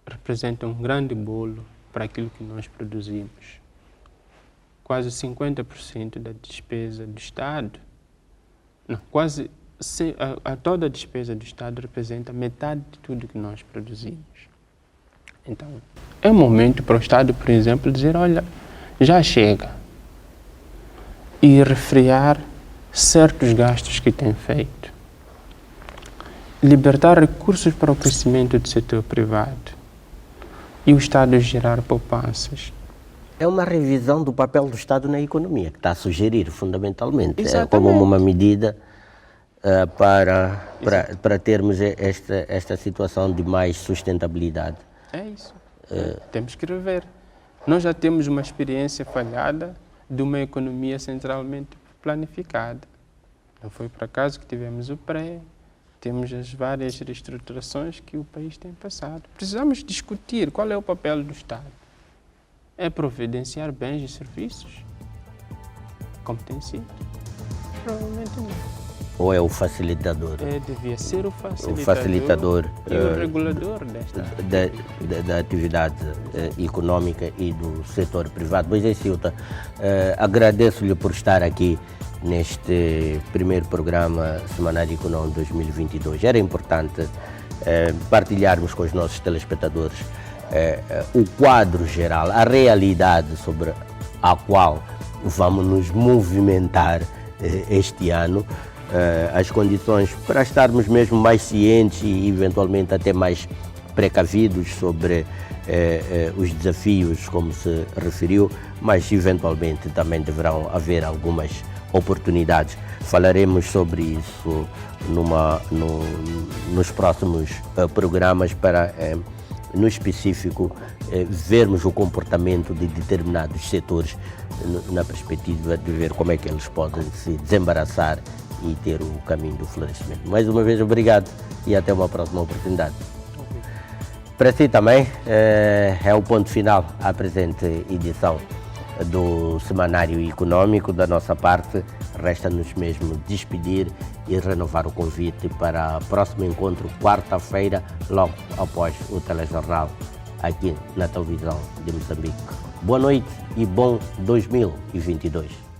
Speaker 3: representa um grande bolo para aquilo que nós produzimos. Quase 50% da despesa do Estado, toda a despesa do Estado representa metade de tudo que nós produzimos. Então, é um momento para o Estado, por exemplo, dizer, olha, já chega, e refrear certos gastos que tem feito. Libertar recursos para o crescimento do setor privado e o Estado gerar poupanças.
Speaker 2: É uma revisão do papel do Estado na economia que está a sugerir, fundamentalmente.
Speaker 3: Exatamente.
Speaker 2: É como uma medida para termos esta situação de mais sustentabilidade.
Speaker 3: É isso. Temos que rever. Nós já temos uma experiência falhada de uma economia centralmente planificada. Não foi por acaso que tivemos o pré, temos as várias reestruturações que o país tem passado. Precisamos discutir qual é o papel do Estado. É providenciar bens e serviços? Como tem sido? Provavelmente não.
Speaker 2: Ou é o facilitador?
Speaker 3: Devia ser o facilitador e o regulador
Speaker 2: da atividade econômica e do setor privado. Pois é, Ceuta, agradeço-lhe por estar aqui neste primeiro programa Semanário Econômico 2022. Era importante partilharmos com os nossos telespectadores o quadro geral, a realidade sobre a qual vamos nos movimentar este ano, as condições para estarmos mesmo mais cientes e eventualmente até mais precavidos sobre os desafios, como se referiu, mas eventualmente também deverão haver algumas oportunidades. Falaremos sobre isso nos próximos programas para, no específico, vermos o comportamento de determinados setores na perspectiva de ver como é que eles podem se desembaraçar e ter o caminho do florescimento. Mais uma vez, obrigado e até uma próxima oportunidade. Para si também, é o ponto final à presente edição do Semanário Econômico. Da nossa parte, resta-nos mesmo despedir e renovar o convite para o próximo encontro, quarta-feira, logo após o telejornal, aqui na televisão de Moçambique. Boa noite e bom 2022.